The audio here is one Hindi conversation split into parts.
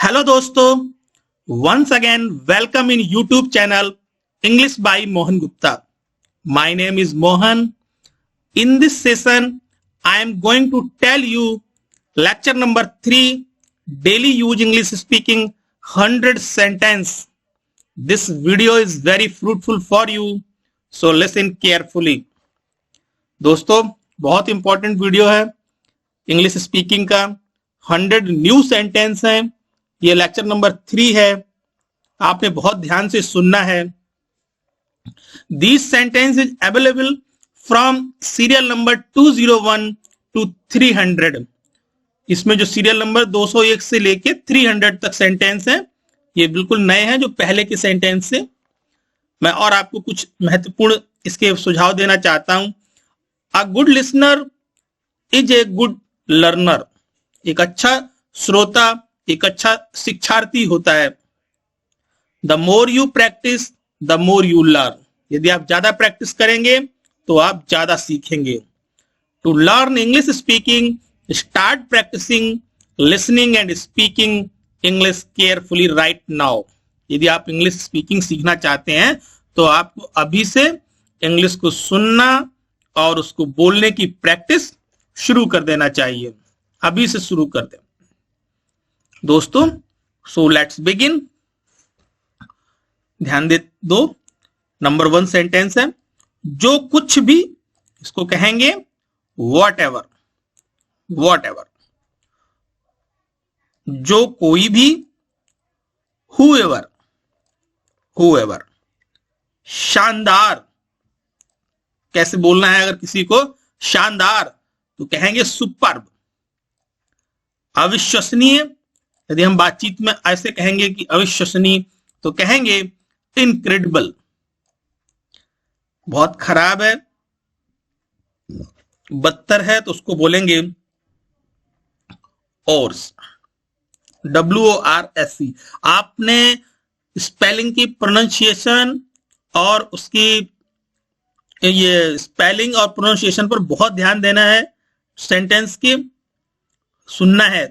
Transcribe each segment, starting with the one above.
हेलो दोस्तों, once again welcome in YouTube channel English by Mohan Gupta. My name is Mohan. In this session, I am going to tell you lecture number 3, daily use English speaking 100 sentence. This video is very fruitful for you, so listen carefully. दोस्तों, बहुत इंपॉर्टेंट वीडियो है इंग्लिश स्पीकिंग का। 100 न्यू सेंटेंस है। ये लेक्चर नंबर 3 है। आपने बहुत ध्यान से सुनना है। This sentence is available from serial number 201 to 300। इसमें जो सीरियल नंबर 201 से लेके 300 तक सेंटेंस है, ये बिल्कुल नए हैं जो पहले के सेंटेंस से। मैं और आपको कुछ महत्वपूर्ण इसके सुझाव देना चाहता हूं। A good listener is a good learner. एक अच्छा श्रोता एक अच्छा शिक्षार्थी होता है। The more you practise the more you learn. यदि आप ज्यादा प्रैक्टिस करेंगे तो आप ज्यादा सीखेंगे। To learn English speaking start practising listening and speaking English carefully right now. यदि आप इंग्लिश स्पीकिंग सीखना चाहते हैं तो आपको अभी से इंग्लिश को सुनना और उसको बोलने की प्रैक्टिस शुरू कर देना चाहिए। अभी से शुरू कर दें दोस्तों। So let's begin. ध्यान दे दो। नंबर 1 सेंटेंस है, जो कुछ भी, इसको कहेंगे वॉट एवर। वॉट एवर, जो कोई भी, हु एवर। Who ever. शानदार, कैसे बोलना है अगर किसी को शानदार, तो कहेंगे सुपर्ब। अविश्वसनीय, यदि हम बातचीत में ऐसे कहेंगे कि अविश्वसनीय, तो कहेंगे इनक्रेडिबल। बहुत खराब है, बदतर है, तो उसको बोलेंगे ओर्स। WORSE। आपने स्पेलिंग की प्रोनाउंसिएशन और उसकी ये स्पेलिंग और प्रोनाउंसिएशन पर बहुत ध्यान देना है। सेंटेंस की सुनना है।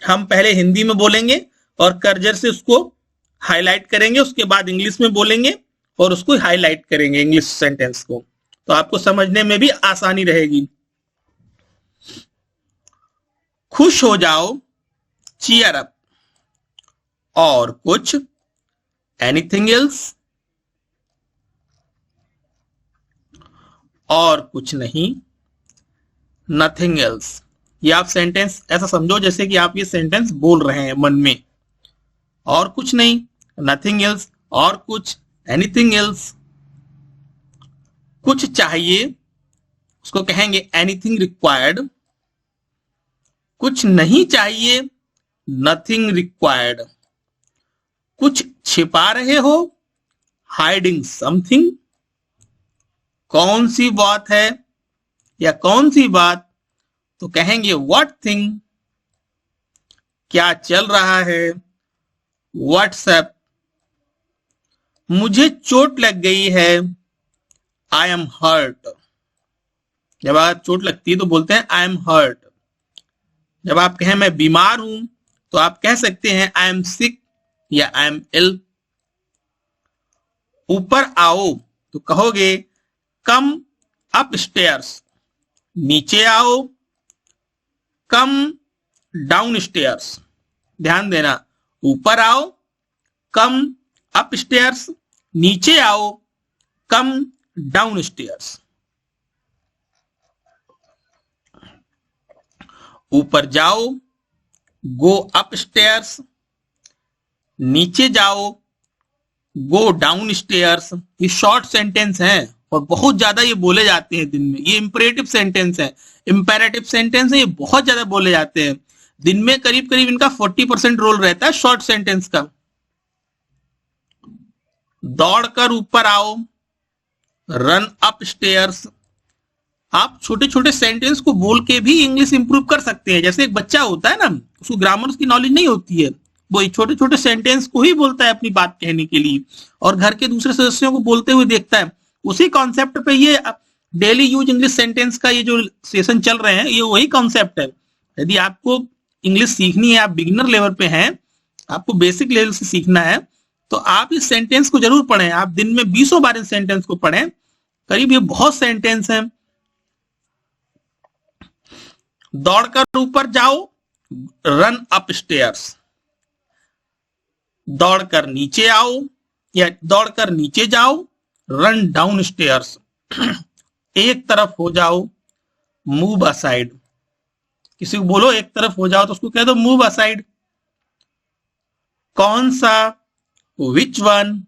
हम पहले हिंदी में बोलेंगे और कर्जर से उसको हाईलाइट करेंगे, उसके बाद इंग्लिश में बोलेंगे और उसको हाईलाइट करेंगे इंग्लिश सेंटेंस को, तो आपको समझने में भी आसानी रहेगी। खुश हो जाओ, चीयर अप। और कुछ, एनीथिंग एल्स। और कुछ नहीं, नथिंग एल्स। ये आप सेंटेंस ऐसा समझो जैसे कि आप ये सेंटेंस बोल रहे हैं मन में। और कुछ नहीं, नथिंग एल्स, और कुछ, एनीथिंग एल्स। कुछ चाहिए, उसको कहेंगे एनीथिंग रिक्वायर्ड। कुछ नहीं चाहिए, नथिंग रिक्वायर्ड। कुछ छिपा रहे हो, हाइडिंग समथिंग। कौन सी बात है या कौन सी बात, तो कहेंगे व्हाट थिंग। क्या चल रहा है, व्हाट्सएप। मुझे चोट लग गई है, आई एम हर्ट। जब आप चोट लगती है तो बोलते हैं आई एम हर्ट। जब आप कहें मैं बीमार हूं तो आप कह सकते हैं आई एम सिक या आई एम इल। ऊपर आओ तो कहोगे कम अप स्टेयर्स। नीचे आओ, कम डाउन स्टेयर्स। ध्यान देना, ऊपर आओ, कम अप स्टेयर्स। नीचे आओ, कम डाउन स्टेयर्स। ऊपर जाओ, गो अप स्टेयर्स। नीचे जाओ, गो डाउन स्टेयर्स। ये शॉर्ट सेंटेंस हैं और बहुत ज्यादा ये बोले जाते हैं दिन में। ये इंपरेटिव सेंटेंस है, इंपेरेटिव सेंटेंस है, ये बहुत ज्यादा बोले जाते हैं दिन में। करीब करीब इनका 40% रोल रहता है शॉर्ट सेंटेंस का। दौड़कर ऊपर आओ, रन अप स्टेयर्स। आप छोटे छोटे सेंटेंस को बोल के भी इंग्लिश इंप्रूव कर सकते हैं। जैसे एक बच्चा होता है ना, उसको ग्रामर की नॉलेज नहीं होती है, वो छोटे छोटे सेंटेंस को ही बोलता है अपनी बात कहने के लिए और घर के दूसरे सदस्यों को बोलते हुए देखता है। उसी कॉन्सेप्ट पे ये डेली यूज इंग्लिश सेंटेंस का ये जो सेशन चल रहे हैं, ये वही कॉन्सेप्ट है। यदि आपको इंग्लिश सीखनी है, आप बिगिनर लेवल पे हैं, आपको बेसिक लेवल से सीखना है, तो आप इस सेंटेंस को जरूर पढ़ें। आप दिन में 20 बार इस सेंटेंस को पढ़ें, करीब ये बहुत सेंटेंस हैं। दौड़कर ऊपर जाओ, रन अप स्टेयर्स। दौड़कर नीचे आओ या दौड़कर नीचे जाओ, रन डाउन स्टेयर्स। एक तरफ हो जाओ, मूव असाइड। किसी को बोलो एक तरफ हो जाओ तो उसको कह दो मूव असाइड। कौन सा, विच वन।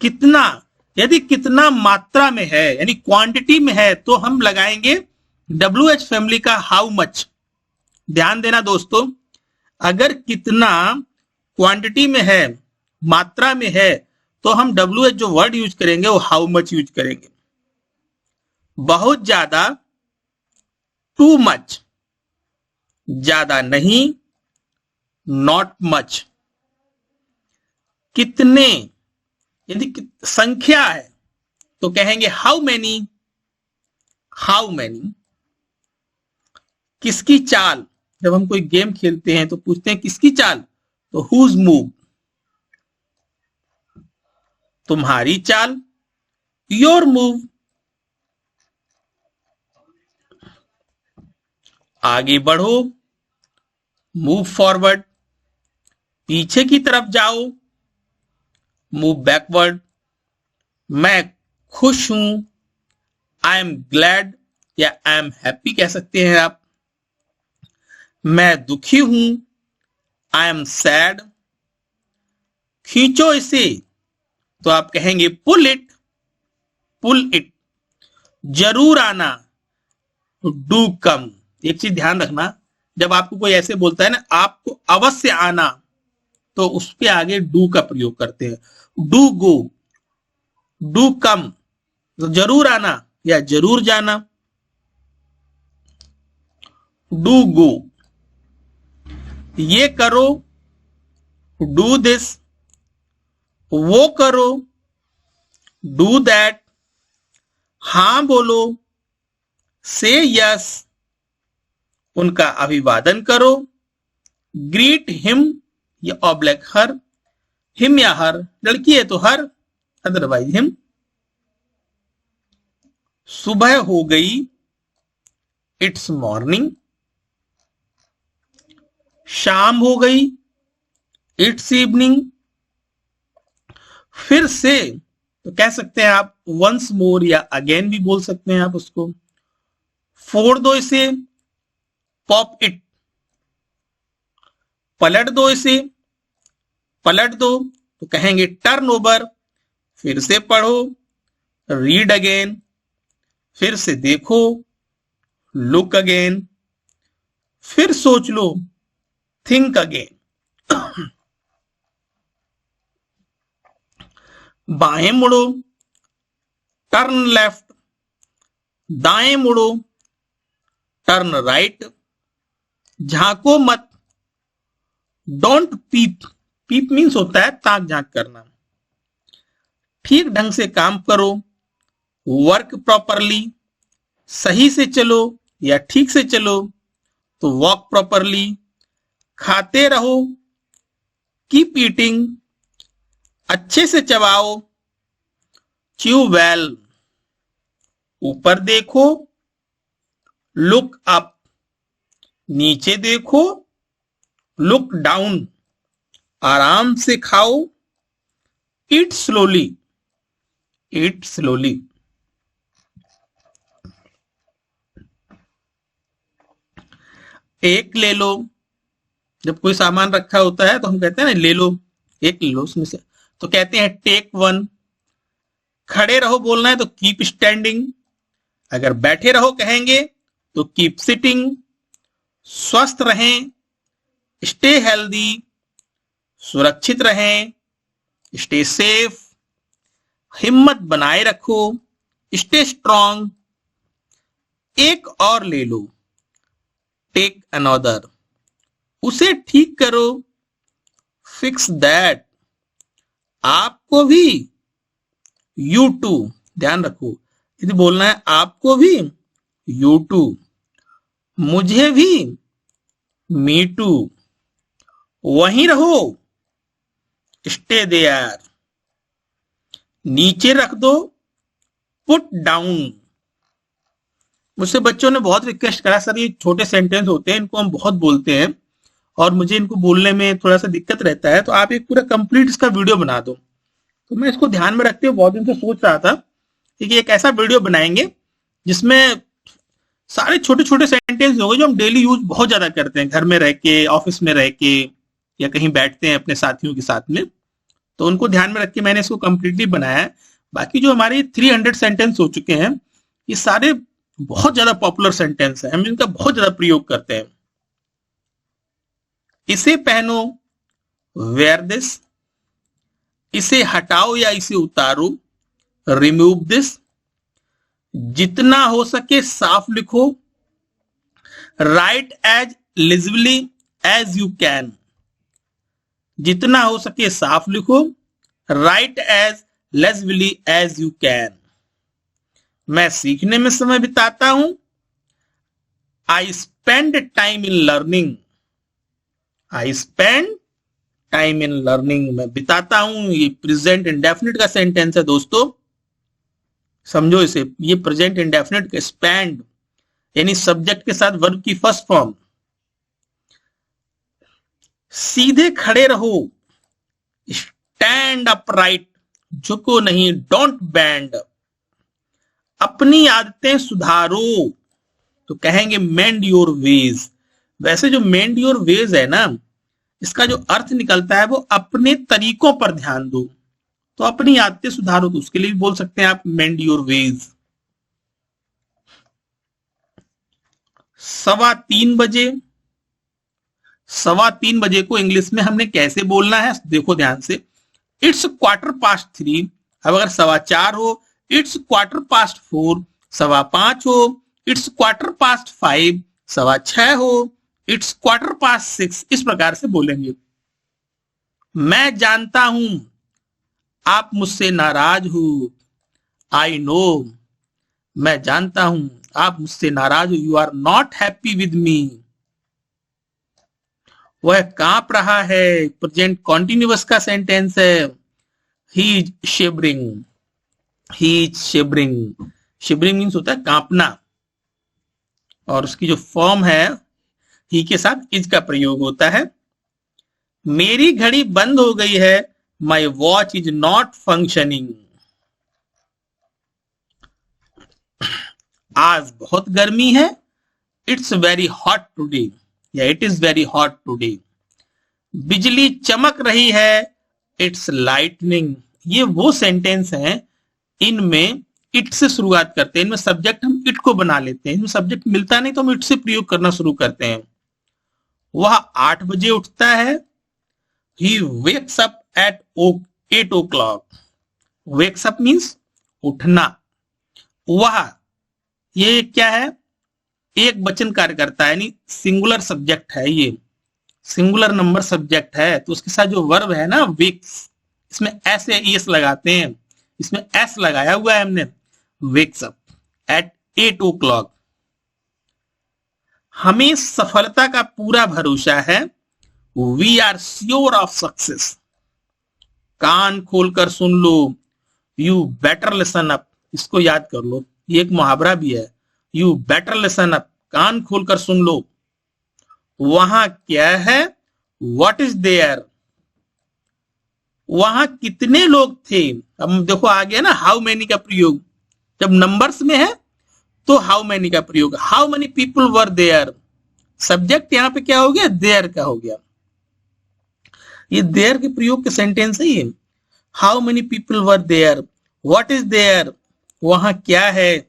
कितना, यदि कितना मात्रा में है यानी क्वांटिटी में है तो हम लगाएंगे WH फैमिली का हाउ मच। ध्यान देना दोस्तों, अगर कितना क्वांटिटी में है, मात्रा में है, तो हम WH जो वर्ड यूज करेंगे वो हाउ मच यूज करेंगे। बहुत ज्यादा, टू मच। ज्यादा नहीं, नॉट मच। कितने, यदि संख्या है तो कहेंगे हाउ मैनी, हाउ मैनी। किसकी चाल, जब हम कोई गेम खेलते हैं तो पूछते हैं किसकी चाल, तो हुज मूव। तुम्हारी चाल, योर मूव। आगे बढ़ो, मूव फॉरवर्ड। पीछे की तरफ जाओ, मूव बैकवर्ड। मैं खुश हूं, आई एम ग्लैड या आई एम हैप्पी कह सकते हैं आप। मैं दुखी हूं, आई एम सैड। खींचो इसे तो आप कहेंगे पुल इट, पुल इट। जरूर आना, डू कम। एक चीज ध्यान रखना, जब आपको कोई ऐसे बोलता है ना आपको अवश्य आना, तो उस पे आगे डू का प्रयोग करते हैं। डू गो, डू कम, तो जरूर आना या जरूर जाना। Do go. ये करो, डू दिस। वो करो, डू दैट। हां बोलो, से यस। उनका अभिवादन करो, ग्रीट हिम या ऑब्लिक हर। हिम या हर, लड़की है तो हर, अदरवाइज हिम। सुबह हो गई, इट्स मॉर्निंग। शाम हो गई, इट्स इवनिंग। फिर से तो कह सकते हैं आप वंस मोर या अगेन भी बोल सकते हैं आप उसको। फोड़ दो इसे, पॉप इट। पलट दो इसे, पलट दो तो कहेंगे टर्न ओवर। फिर से पढ़ो, रीड अगेन। फिर से देखो, लुक अगेन। फिर सोच लो, थिंक अगेन। बाएं मुड़ो, टर्न लेफ्ट। दाएं मुड़ो, टर्न राइट। झांको मत, डोंट पीप। पीप मीन्स होता है ताक झांक करना। ठीक ढंग से काम करो, वर्क प्रॉपरली। सही से चलो या ठीक से चलो तो वॉक प्रॉपरली। खाते रहो, कीप ईटिंग। अच्छे से चबाओ, च्यू वेल। ऊपर देखो, लुक अप। नीचे देखो, लुक डाउन। आराम से खाओ, ईट स्लोली, ईट स्लोली। एक ले लो, जब कोई सामान रखा होता है तो हम कहते हैं ना ले लो, एक ले लो उसमें से, तो कहते हैं टेक वन। खड़े रहो बोलना है तो कीप स्टैंडिंग। अगर बैठे रहो कहेंगे तो कीप सिटिंग। स्वस्थ रहें, स्टे हेल्दी। सुरक्षित रहें, स्टे सेफ। हिम्मत बनाए रखो, स्टे स्ट्रांग। एक और ले लो, टेक अनदर। उसे ठीक करो, फिक्स दैट। आपको भी, यू टू। ध्यान रखो, यदि बोलना है आपको भी, यू टू। मुझे भी, मी टू, वहीं रहो, स्टे देयर, नीचे रख दो, पुट डाउन। मुझसे बच्चों ने बहुत रिक्वेस्ट करा, सर ये छोटे सेंटेंस होते हैं, इनको हम बहुत बोलते हैं और मुझे इनको बोलने में थोड़ा सा दिक्कत रहता है, तो आप एक पूरा कंप्लीट इसका वीडियो बना दो। तो मैं इसको ध्यान में रखते हुए बहुत दिन से सोच रहा था कि एक ऐसा वीडियो बनाएंगे जिसमें सारे छोटे छोटे सेंटेंस होंगे जो हम डेली यूज बहुत ज्यादा करते हैं, घर में रह के, ऑफिस में रह के, या कहीं बैठते हैं अपने साथियों के साथ में। तो उनको ध्यान में रख के मैंने इसको कंप्लीटली बनाया है। बाकी जो हमारे 300 सेंटेंस हो चुके हैं, ये सारे बहुत ज्यादा पॉपुलर सेंटेंस है, हम इनका बहुत ज्यादा प्रयोग करते हैं। इसे पहनो, वेयर दिस, इसे हटाओ या इसे उतारो, रिमूव दिस, जितना हो सके साफ लिखो, write as legibly as you can, जितना हो सके साफ लिखो, write as legibly as you can. मैं सीखने में समय बिताता हूं, I spend time in learning, I spend time in learning, मैं बिताता हूं। ये प्रेजेंट इंडेफिनिट का सेंटेंस है दोस्तों, समझो इसे। ये प्रेजेंट इंडेफिनिट का स्पेंड यानी सब्जेक्ट के साथ वर्ब की फर्स्ट फॉर्म। सीधे खड़े रहो, स्टैंड अपराइट, झुको नहीं, डोंट बैंड। अपनी आदतें सुधारो, तो कहेंगे मेंड योर वेज। वैसे जो मेंड योर वेज है ना, इसका जो अर्थ निकलता है वो अपने तरीकों पर ध्यान दो। तो अपनी आदतें सुधारो, तो उसके लिए भी बोल सकते हैं आप मेंड योर वेज। 3:15 बजे, 3:15 बजे को इंग्लिश में हमने कैसे बोलना है, देखो ध्यान से। इट्स 3:15। अब अगर 4:15 हो, इट्स 4:15, 5:15 हो, इट्स 5:15, 6:15 हो, इट्स 6:15, इस प्रकार से बोलेंगे। मैं जानता हूं आप मुझसे नाराज हो, आई नो, मैं जानता हूं आप मुझसे नाराज हो, you are not happy with me. वह कांप रहा है, प्रेजेंट कॉन्टिन्यूअस का सेंटेंस है। He is shivering, he is shivering, shivering means होता है कांपना, और उसकी जो फॉर्म है ही के साथ इज का प्रयोग होता है। मेरी घड़ी बंद हो गई है, my watch is not functioning. आज बहुत गर्मी है, इट्स वेरी हॉट टुडे, या it is very hot today. बिजली चमक रही है, इट्स लाइटनिंग। ये वो सेंटेंस हैं, इनमें इट से शुरुआत करते हैं, इनमें सब्जेक्ट हम इट को बना लेते हैं। इनमें सब्जेक्ट मिलता नहीं तो हम इट से प्रयोग करना शुरू करते हैं। वह 8 बजे उठता है, he wakes up at 8 o'clock। Wakes up means उठना। वह, ये क्या है, एक वचन कार्य करता है, यानी सिंगुलर सब्जेक्ट है, ये सिंगुलर नंबर सब्जेक्ट है। तो उसके साथ जो वर्ब है ना वेक्स, इसमें एस या ईएस लगाते हैं, इसमें एस लगाया हुआ है हमने। Wakes up at 8 o'clock। हमें सफलता का पूरा भरोसा है, we are sure of success. कान खोलकर सुन लो, यू बेटर लिसन अप। इसको याद कर लो, ये एक मुहावरा भी है, यू बेटर लिसन अप, कान खोलकर सुन लो। वहां क्या है, व्हाट इज देयर, वहां कितने लोग थे। अब देखो आ गया ना हाउ मेनी का प्रयोग, जब नंबर्स में है तो हाउ मेनी का प्रयोग, how many people were there. Subject यहां पे क्या हो गया, देयर का हो गया। ये देयर के प्रयोग के सेंटेंस है ये। How many people were there, what is there, वहां क्या है,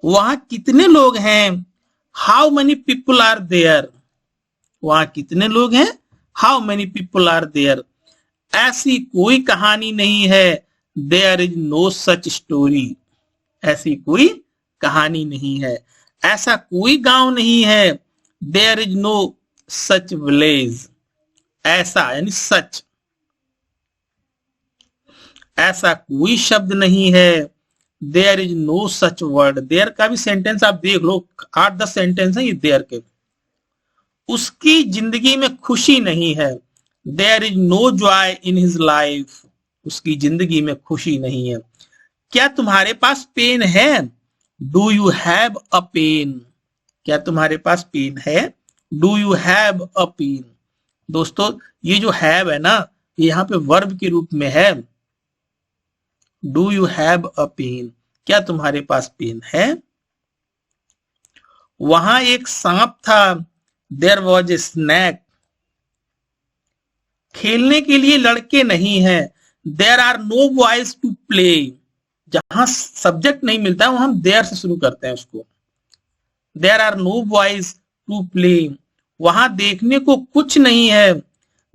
वहां कितने लोग हैं, how many people are there, वहां कितने लोग हैं, how many people are there. ऐसी कोई कहानी नहीं है, there is no such story. ऐसी कोई कहानी नहीं है, ऐसा कोई गांव नहीं है, there is no such village. ऐसा यानी सच, ऐसा कोई शब्द नहीं है, there is no such word. There का भी सेंटेंस आप देख लो, 8-10 सेंटेंस है ये देयर के। उसकी जिंदगी में खुशी नहीं है। There is no joy in his life. उसकी जिंदगी में खुशी नहीं है। क्या तुम्हारे पास पेन है? Do you have a pen? क्या तुम्हारे पास पेन है? Do you have a pen? दोस्तों ये जो हैव है ना, ये यहाँ पे वर्ब के रूप में है। Do you have a pen? क्या तुम्हारे पास पेन है? वहां एक सांप था। There was a snack. खेलने के लिए लड़के नहीं है। There are no boys to play. जहां सब्जेक्ट नहीं मिलता है वहां हम देयर से शुरू करते हैं उसको। There are no boys to play. वहां देखने को कुछ नहीं है।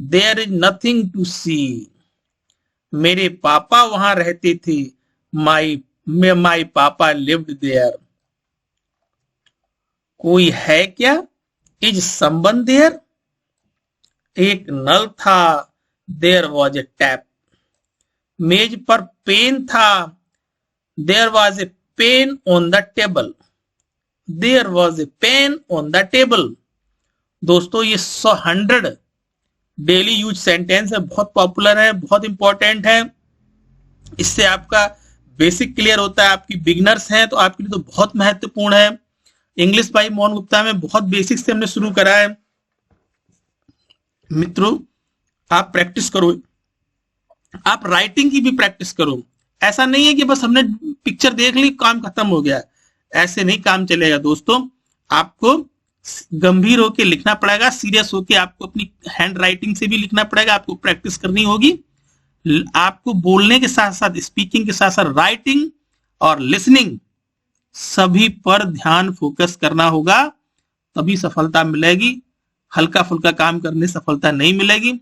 There is nothing to see. मेरे पापा वहां रहते थे। माई पापा लिव्ड देयर। कोई है क्या? Is someone there? एक नल था। There was a tap. मेज पर पेन था। There was a pen on the table. There was a pen on the table. दोस्तों ये 100 डेली यूज सेंटेंस है, बहुत पॉपुलर है, बहुत इंपॉर्टेंट है। इससे आपका बेसिक क्लियर होता है। आपकी बिगिनर्स हैं तो आपके लिए तो बहुत महत्वपूर्ण है। इंग्लिश बाय मोहन गुप्ता में बहुत बेसिक से हमने शुरू करा है। मित्रों आप प्रैक्टिस करो, आप राइटिंग की भी प्रैक्टिस करो। ऐसा नहीं है कि बस हमने पिक्चर देख ली काम खत्म हो गया, ऐसे नहीं काम चलेगा दोस्तों। आपको गंभीर होकर लिखना पड़ेगा, सीरियस होकर आपको अपनी हैंड राइटिंग से भी लिखना पड़ेगा, आपको प्रैक्टिस करनी होगी। आपको बोलने के साथ साथ, स्पीकिंग के साथ साथ राइटिंग और लिसनिंग सभी पर ध्यान फोकस करना होगा, तभी सफलता मिलेगी। हल्का फुल्का काम करने सफलता नहीं मिलेगी।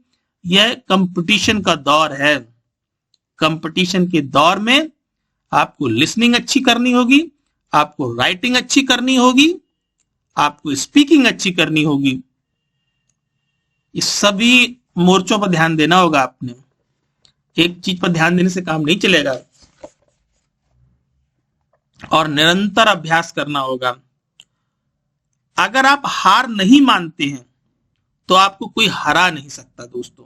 यह कंपटीशन का दौर है। कंपटीशन के दौर में आपको लिसनिंग अच्छी करनी होगी, आपको राइटिंग अच्छी करनी होगी, आपको स्पीकिंग अच्छी करनी होगी। इस सभी मोर्चों पर ध्यान देना होगा आपने। एक चीज पर ध्यान देने से काम नहीं चलेगा और निरंतर अभ्यास करना होगा। अगर आप हार नहीं मानते हैं तो आपको कोई हरा नहीं सकता दोस्तों।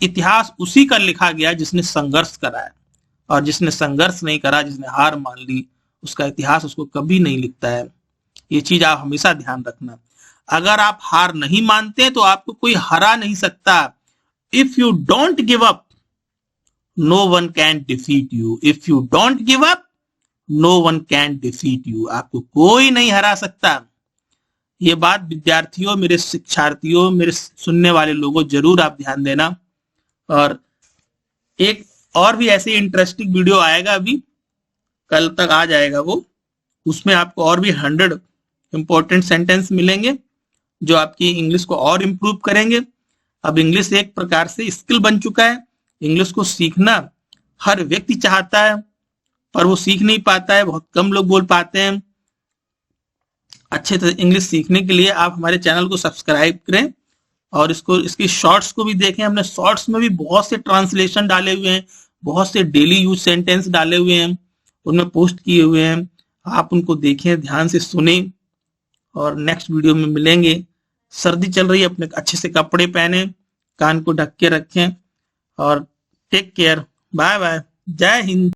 इतिहास उसी का लिखा गया जिसने संघर्ष करा है, और जिसने संघर्ष नहीं करा, जिसने हार मान ली, उसका इतिहास उसको कभी नहीं लिखता है। ये चीज आप हमेशा ध्यान रखना। अगर आप हार नहीं मानते तो आपको कोई हरा नहीं सकता। If you don't give up, no one can defeat you. If you don't give up, no one can defeat you. आपको कोई नहीं हरा सकता। ये बात विद्यार्थियों, मेरे शिक्षार्थियों, मेरे सुनने वाले लोगों, जरूर आप ध्यान देना। और एक और भी ऐसे इंटरेस्टिंग वीडियो आएगा, अभी कल तक आ जाएगा वो। उसमें आपको और भी 100 इंपॉर्टेंट सेंटेंस मिलेंगे जो आपकी इंग्लिश को और इम्प्रूव करेंगे। अब इंग्लिश एक प्रकार से स्किल बन चुका है। इंग्लिश को सीखना हर व्यक्ति चाहता है, पर वो सीख नहीं पाता है, बहुत कम लोग बोल पाते हैं। अच्छे तरह इंग्लिश सीखने के लिए आप हमारे चैनल को सब्सक्राइब करें और इसकी शॉर्ट्स को भी देखें। हमने शॉर्ट्स में भी बहुत से ट्रांसलेशन डाले हुए हैं, बहुत से डेली यूज सेंटेंस डाले हुए हैं, उनमें पोस्ट किए हुए हैं। आप उनको देखें, ध्यान से सुने, और नेक्स्ट वीडियो में मिलेंगे। सर्दी चल रही है, अपने अच्छे से कपड़े पहने, कान को ढक के रखें, और टेक केयर। Bye bye. जय हिंद।